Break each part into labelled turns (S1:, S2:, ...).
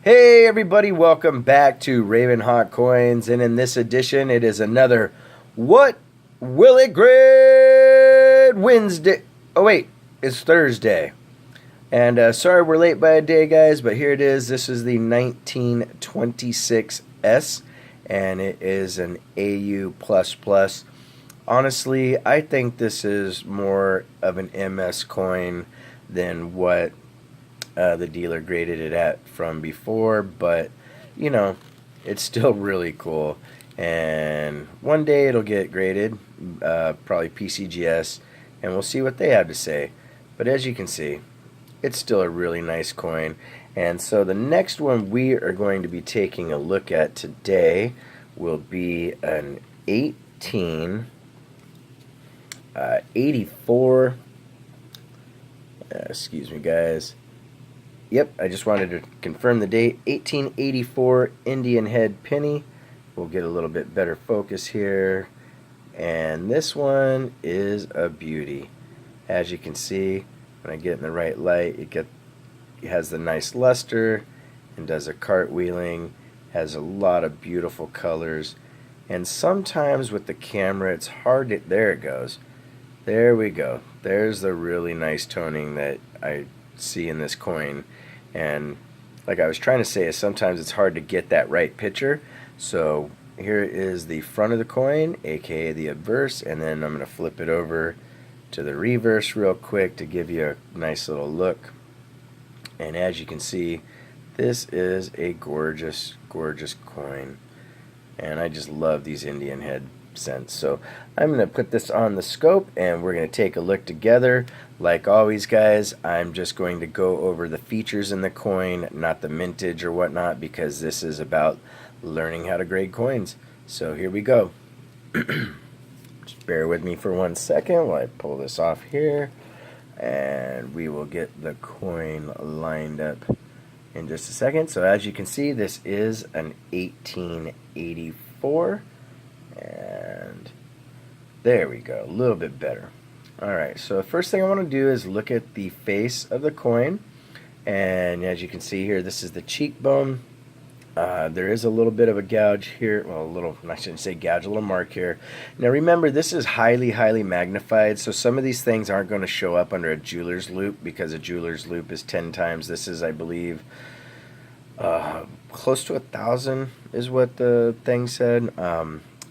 S1: Hey everybody, welcome back to RavenHawk Coins, and in this edition it is another What Will It Grade Wednesday. Oh wait, it's Thursday. And sorry we're late by a day, guys, but here it is. This is the 1926S, and it is an AU++. Honestly, I think this is more of an MS coin than what the dealer graded it at from before, but you know, it's still really cool. And one day it'll get graded, probably PCGS, and we'll see what they have to say. But as you can see, it's still a really nice coin. And so the next one we are going to be taking a look at today will be an 1884. Excuse me, guys. Yep, I just wanted to confirm the date. 1884 Indian head penny. We'll get a little bit better focus here. And this one is a beauty. As you can see, when I get in the right light, it has the nice luster and does a cartwheeling. Has a lot of beautiful colors. And sometimes with the camera, it's hard to... There it goes. There we go. There's the really nice toning that I see in this coin. And like I was trying to say, is sometimes it's hard to get that right picture. So here is the front of the coin, aka the obverse, and then I'm going to flip it over to the reverse real quick to give you a nice little look. And as you can see, this is a gorgeous, gorgeous coin. And I just love these Indian head cents. So I'm going to put this on the scope and we're going to take a look together. Like always, guys, I'm just going to go over the features in the coin, not the mintage or whatnot, because this is about learning how to grade coins. So here we go. Just bear with me for 1 second while I pull this off here, and we will get the coin lined up in just a second. So as you can see, this is an 1884. And there we go, a little bit better. Alright, so the first thing I want to do is look at the face of the coin. And as you can see here, this is the cheekbone. There is a little bit of a gouge here. Well, a little, I shouldn't say gouge, a little mark here. Now remember, this is highly, highly magnified. So some of these things aren't going to show up under a jeweler's loupe, because a jeweler's loupe is 10 times. This is, I believe, close to 1,000 is what the thing said.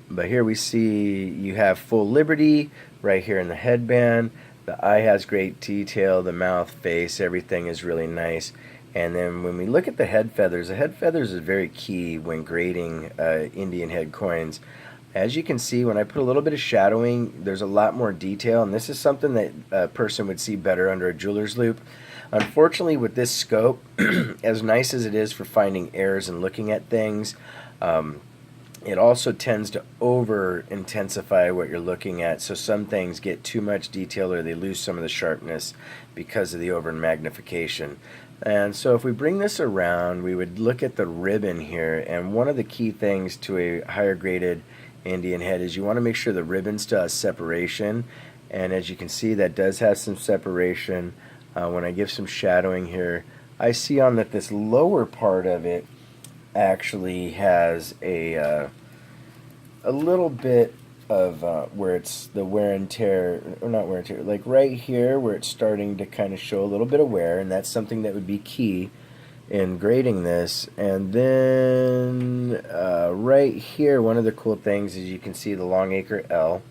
S1: But here we see you have full liberty right here in the headband. The eye has great detail, the mouth, face, everything is really nice. And then when we look at the head feathers is very key when grading Indian head coins. As you can see, when I put a little bit of shadowing, there's a lot more detail, and this is something that a person would see better under a jeweler's loupe. Unfortunately, with this scope, as nice as it is for finding errors and looking at things, it also tends to over intensify what you're looking at, so some things get too much detail or they lose some of the sharpness because of the over magnification. And so if we bring this around, we would look at the ribbon here, and one of the key things to a higher graded Indian head is you want to make sure the ribbon still has separation. And as you can see, that does have some separation. When I give some shadowing here, I see on that this lower part of it actually has a little bit of where it's the wear and tear, or not wear and tear, like right here where it's starting to kind of show a little bit of wear, and that's something that would be key in grading this. And then right here, one of the cool things is you can see the Longacre L,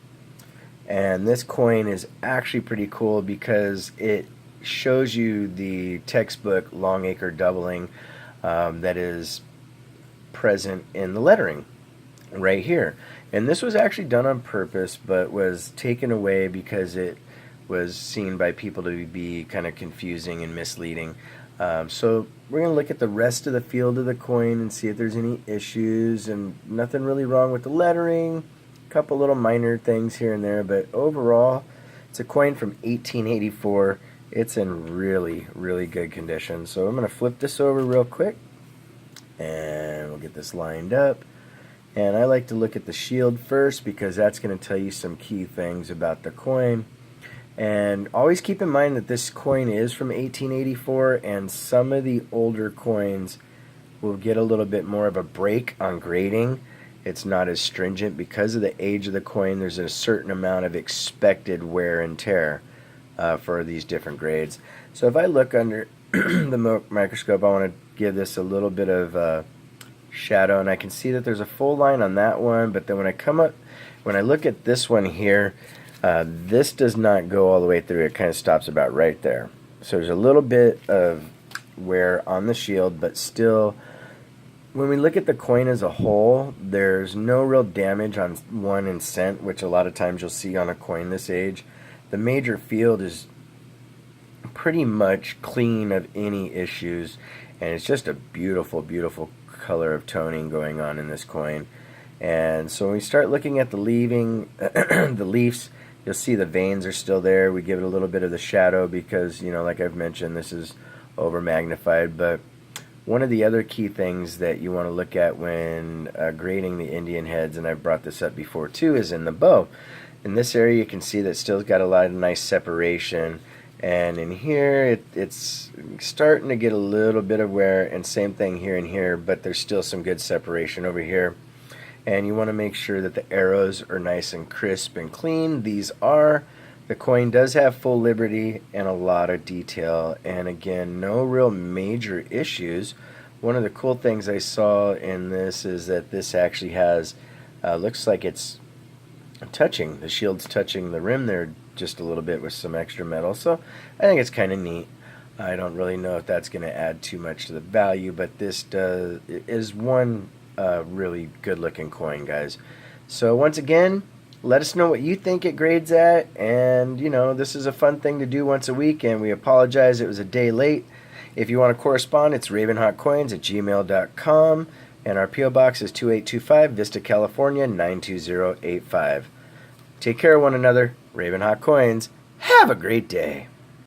S1: and this coin is actually pretty cool because it shows you the textbook Longacre doubling that is present in the lettering right here. And this was actually done on purpose, but was taken away because it was seen by people to be kind of confusing and misleading. So we're going to look at the rest of the field of the coin and see if there's any issues, and nothing really wrong with the lettering, a couple little minor things here and there, but overall it's a coin from 1884. It's in really, really good condition. So I'm going to flip this over real quick, and we'll get this lined up. And I like to look at the shield first because that's going to tell you some key things about the coin. And always keep in mind that this coin is from 1884, and some of the older coins will get a little bit more of a break on grading. It's not as stringent because of the age of the coin. There's a certain amount of expected wear and tear for these different grades. So if I look under the microscope, I want to give this a little bit of shadow, and I can see that there's a full line on that one, but then when I look at this one here, this does not go all the way through. It kind of stops about right there. So there's a little bit of wear on the shield, but still, when we look at the coin as a whole, there's no real damage on 1 and cent, which a lot of times you'll see on a coin this age. The major field is pretty much clean of any issues, and it's just a beautiful, beautiful color of toning going on in this coin. And so when we start looking at the the leaves, you'll see the veins are still there. We give it a little bit of the shadow because, you know, like I've mentioned, this is over magnified. But one of the other key things that you want to look at when grading the Indian heads, and I've brought this up before too, is in the bow. In this area you can see that still got a lot of nice separation, and in here it's starting to get a little bit of wear, and same thing here and here, but there's still some good separation over here. And you want to make sure that the arrows are nice and crisp and clean. These are. The coin does have full liberty and a lot of detail, and again, no real major issues. One of the cool things I saw in this is that this actually has, looks like it's touching, the shield's touching the rim there just a little bit with some extra metal, so I think it's kind of neat. I don't really know if that's going to add too much to the value, but this is one really good looking coin, guys. So once again, let us know what you think it grades at, and you know, this is a fun thing to do once a week, and we apologize it was a day late. If you want to correspond, it's RavenHawkCoins@gmail.com, and our P.O. Box is 2825 Vista, California 92085. Take care of one another. RavenHawk Coins. Have a great day.